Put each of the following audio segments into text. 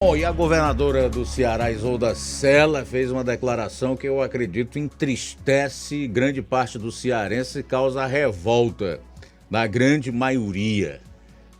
Bom, e a governadora do Ceará, Isolda Sela, fez uma declaração que eu acredito entristece grande parte do cearense e causa revolta na grande maioria.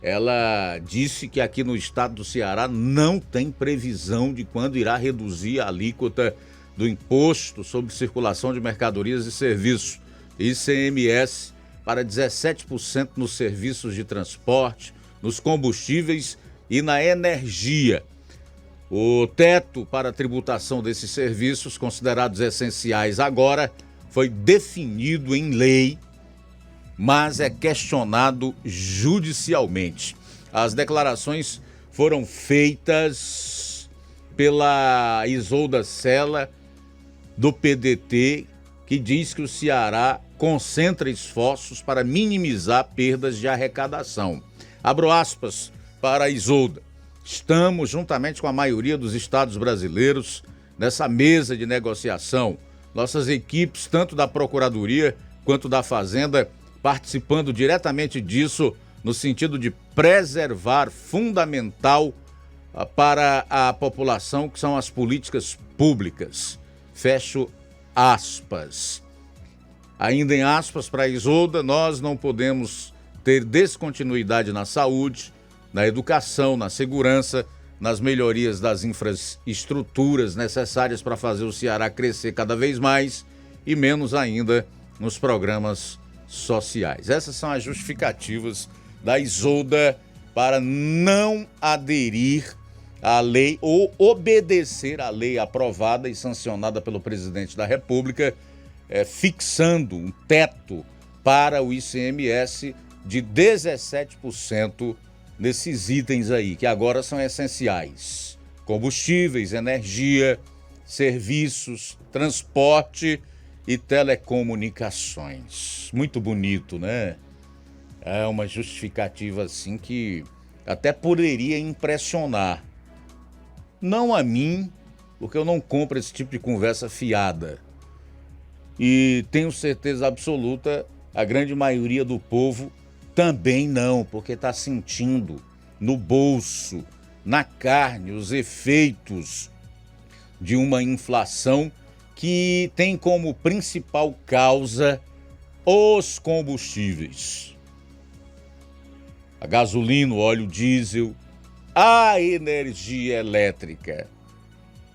Ela disse que aqui no estado do Ceará não tem previsão de quando irá reduzir a alíquota do Imposto sobre Circulação de Mercadorias e Serviços, ICMS, para 17% nos serviços de transporte, nos combustíveis e na energia. O teto para a tributação desses serviços, considerados essenciais agora, foi definido em lei, mas é questionado judicialmente. As declarações foram feitas pela Isolda Sela, do PDT, que diz que o Ceará concentra esforços para minimizar perdas de arrecadação. Abro aspas para a Isolda. Estamos, juntamente com a maioria dos estados brasileiros, nessa mesa de negociação. Nossas equipes, tanto da Procuradoria quanto da Fazenda, participando diretamente disso, no sentido de preservar fundamental para a população, que são as políticas públicas. Fecho aspas. Ainda em aspas para a Isolda, nós não podemos ter descontinuidade na saúde, na educação, na segurança, nas melhorias das infraestruturas necessárias para fazer o Ceará crescer cada vez mais e menos ainda nos programas sociais. Essas são as justificativas da Isolda para não aderir à lei ou obedecer à lei aprovada e sancionada pelo presidente da República, fixando um teto para o ICMS de 17% nesses itens aí, que agora são essenciais: combustíveis, energia, serviços, transporte e telecomunicações. Muito bonito, né? É uma justificativa assim que até poderia impressionar. Não a mim, porque eu não compro esse tipo de conversa fiada. E tenho certeza absoluta, a grande maioria do povo também não, porque está sentindo no bolso, na carne, os efeitos de uma inflação que tem como principal causa os combustíveis. A gasolina, o óleo diesel, a energia elétrica,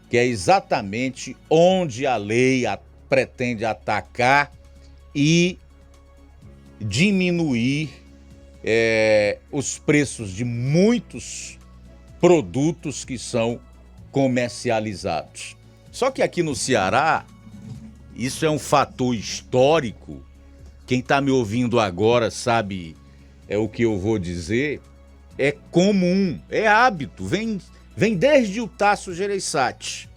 que é exatamente onde a lei pretende atacar e diminuir os preços de muitos produtos que são comercializados. Só que aqui no Ceará, isso é um fator histórico. Quem está me ouvindo agora sabe o que eu vou dizer. É comum, é hábito, vem desde o Tasso Gereissati.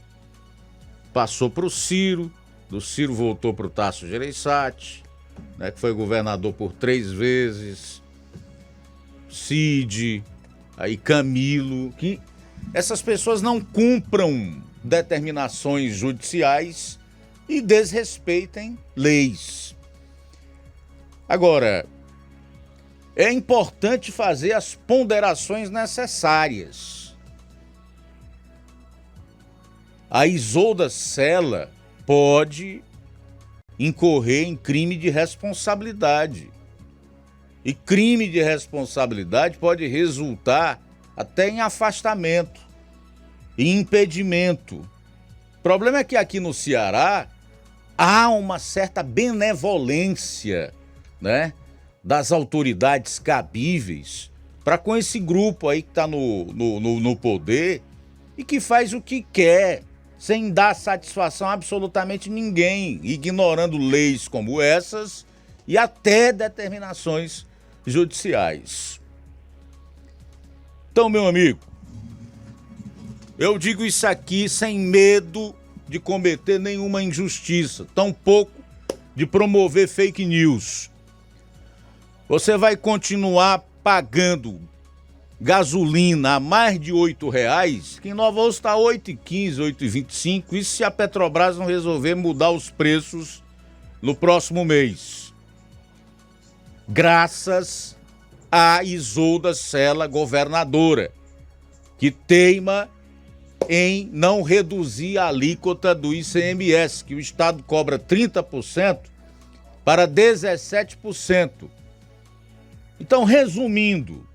Passou para o Ciro, do Ciro voltou para o Tasso Gereissati, né, que foi governador por 3 vezes, Cid, aí Camilo, que essas pessoas não cumpram determinações judiciais e desrespeitem leis. Agora, é importante fazer as ponderações necessárias. A Isolda Sela pode incorrer em crime de responsabilidade. E crime de responsabilidade pode resultar até em afastamento e impedimento. O problema é que aqui no Ceará há uma certa benevolência, né, das autoridades cabíveis para com esse grupo aí que está no poder e que faz o que quer, sem dar satisfação a absolutamente ninguém, ignorando leis como essas e até determinações judiciais. Então, meu amigo, eu digo isso aqui sem medo de cometer nenhuma injustiça, tampouco de promover fake news. Você vai continuar pagando gasolina a mais de R$8, que em Nova Osso está R$8,15, R$8,25, isso se a Petrobras não resolver mudar os preços no próximo mês. Graças a Isolda Sela, governadora, que teima em não reduzir a alíquota do ICMS, que o Estado cobra 30% para 17%. Então, resumindo,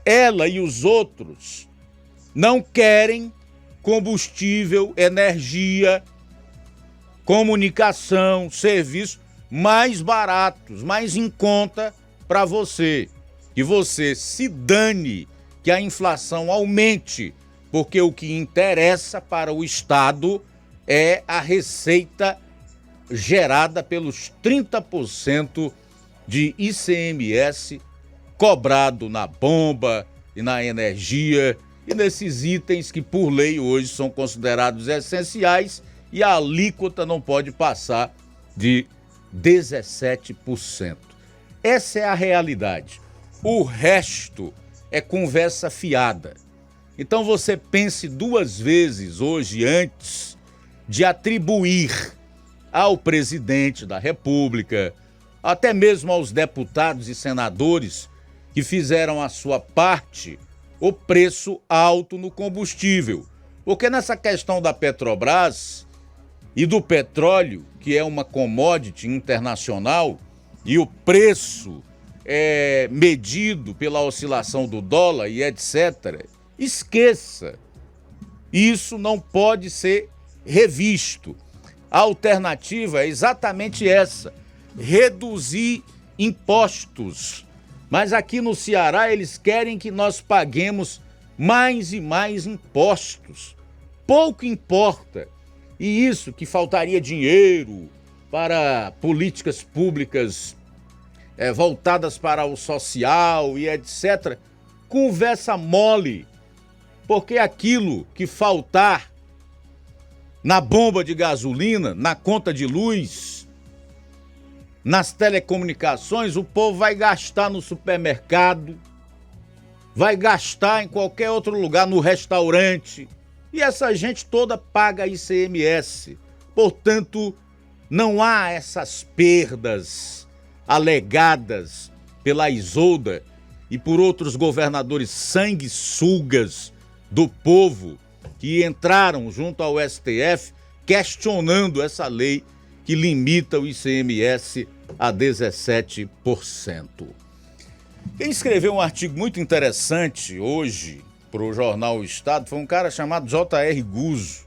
ela e os outros não querem combustível, energia, comunicação, serviços mais baratos, mais em conta para você. Que você se dane, que a inflação aumente, porque o que interessa para o Estado é a receita gerada pelos 30% de ICMS cobrado na bomba e na energia e nesses itens que por lei hoje são considerados essenciais e a alíquota não pode passar de 17%. Essa é a realidade. O resto é conversa fiada. Então você pense duas vezes hoje antes de atribuir ao presidente da República, até mesmo aos deputados e senadores que fizeram a sua parte, o preço alto no combustível. Porque nessa questão da Petrobras e do petróleo, que é uma commodity internacional, e o preço é medido pela oscilação do dólar e etc., esqueça. Isso não pode ser revisto. A alternativa é exatamente essa: reduzir impostos. Mas aqui no Ceará eles querem que nós paguemos mais e mais impostos. Pouco importa. E isso que faltaria dinheiro para políticas públicas voltadas para o social e etc. Conversa mole. Porque aquilo que faltar na bomba de gasolina, na conta de luz, nas telecomunicações, o povo vai gastar no supermercado, vai gastar em qualquer outro lugar, no restaurante. E essa gente toda paga ICMS. Portanto, não há essas perdas alegadas pela Isolda e por outros governadores sanguessugas do povo que entraram junto ao STF questionando essa lei que limita o ICMS a 17%. Quem escreveu um artigo muito interessante hoje para o jornal O Estado foi um cara chamado J.R. Guzzo,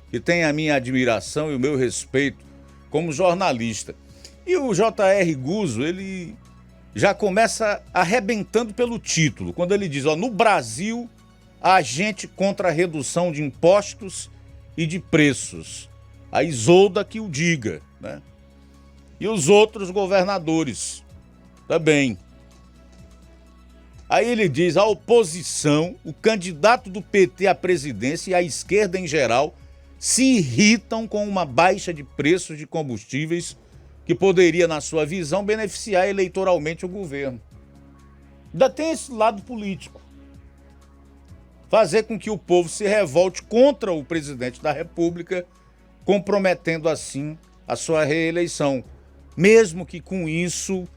que tem a minha admiração e o meu respeito como jornalista. E o J.R. Guzzo, ele já começa arrebentando pelo título, quando ele diz, no Brasil, agente contra a redução de impostos e de preços. A Isolda que o diga, né? E os outros governadores também. Aí ele diz, a oposição, o candidato do PT à presidência e a esquerda em geral se irritam com uma baixa de preços de combustíveis que poderia, na sua visão, beneficiar eleitoralmente o governo. Ainda tem esse lado político. Fazer com que o povo se revolte contra o presidente da República, comprometendo assim a sua reeleição. Mesmo que com isso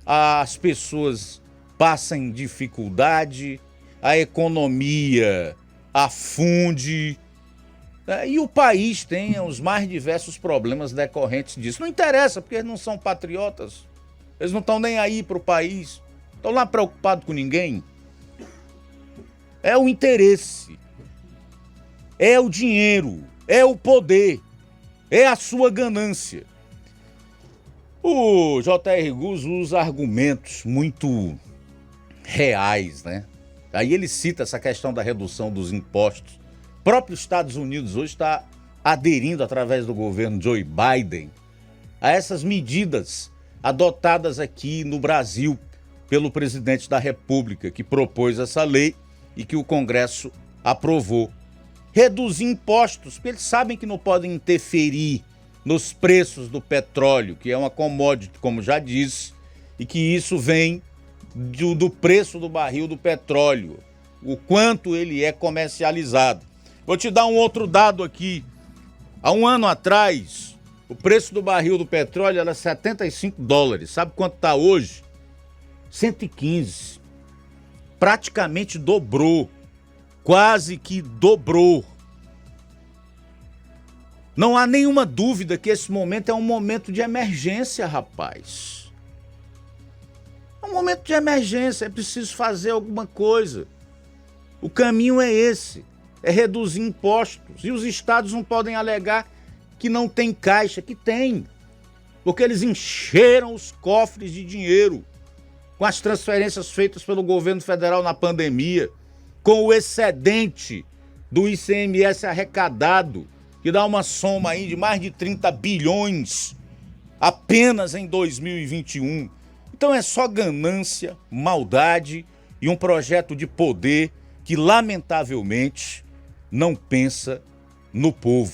as pessoas passem dificuldade, a economia afunde, né? E o país tenha os mais diversos problemas decorrentes disso. Não interessa, porque eles não são patriotas, eles não estão nem aí para o país, estão lá preocupados com ninguém. É o interesse, é o dinheiro, é o poder, é a sua ganância. O J.R. Guzzo usa argumentos muito reais, né? Aí ele cita essa questão da redução dos impostos. O próprio Estados Unidos hoje está aderindo, através do governo Joe Biden, a essas medidas adotadas aqui no Brasil pelo presidente da República, que propôs essa lei e que o Congresso aprovou. Reduzir impostos, porque eles sabem que não podem interferir nos preços do petróleo, que é uma commodity, como já disse, e que isso vem do preço do barril do petróleo, o quanto ele é comercializado. Vou te dar um outro dado aqui. Há um ano atrás, o preço do barril do petróleo era $75. Sabe quanto está hoje? 115. Praticamente dobrou. quase que dobrou. Não há nenhuma dúvida que esse momento é um momento de emergência, rapaz. É um momento de emergência, é preciso fazer alguma coisa. O caminho é esse, é reduzir impostos. E os estados não podem alegar que não tem caixa, que tem. Porque eles encheram os cofres de dinheiro com as transferências feitas pelo governo federal na pandemia, com o excedente do ICMS arrecadado, que dá uma soma aí de mais de 30 bilhões apenas em 2021. Então é só ganância, maldade e um projeto de poder que, lamentavelmente, não pensa no povo.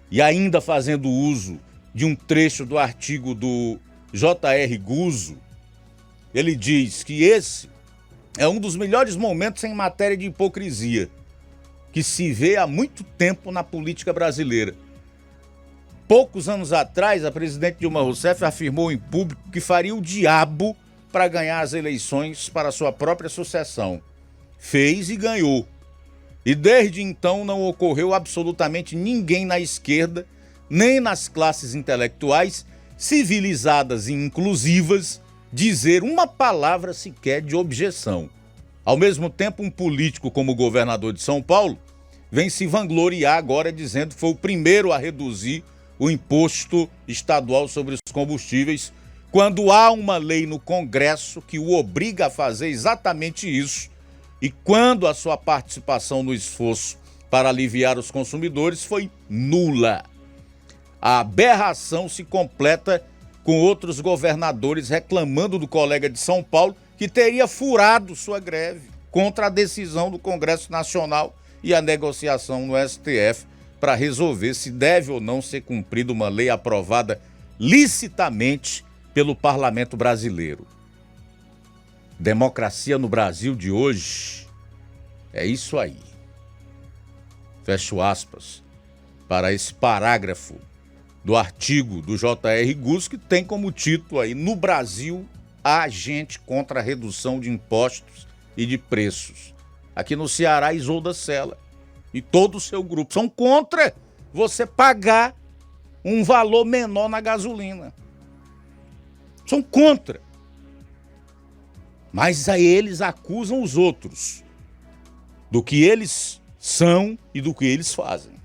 E ainda fazendo uso de um trecho do artigo do J.R. Guzzo, ele diz que esse é um dos melhores momentos em matéria de hipocrisia que se vê há muito tempo na política brasileira. Poucos anos atrás, a presidente Dilma Rousseff afirmou em público que faria o diabo para ganhar as eleições para sua própria sucessão. Fez e ganhou. E desde então não ocorreu absolutamente ninguém na esquerda, nem nas classes intelectuais civilizadas e inclusivas, dizer uma palavra sequer de objeção. Ao mesmo tempo, um político como o governador de São Paulo vem se vangloriar agora dizendo que foi o primeiro a reduzir o imposto estadual sobre os combustíveis, quando há uma lei no Congresso que o obriga a fazer exatamente isso, e quando a sua participação no esforço para aliviar os consumidores foi nula. A aberração se completa com outros governadores reclamando do colega de São Paulo que teria furado sua greve contra a decisão do Congresso Nacional e a negociação no STF para resolver se deve ou não ser cumprida uma lei aprovada licitamente pelo parlamento brasileiro. Democracia no Brasil de hoje é isso aí. Fecho aspas para esse parágrafo do artigo do J.R. Guzzo, que tem como título aí: no Brasil há gente contra a redução de impostos e de preços. Aqui no Ceará, Isolda Sela e todo o seu grupo são contra você pagar um valor menor na gasolina. São contra. Mas aí eles acusam os outros do que eles são e do que eles fazem.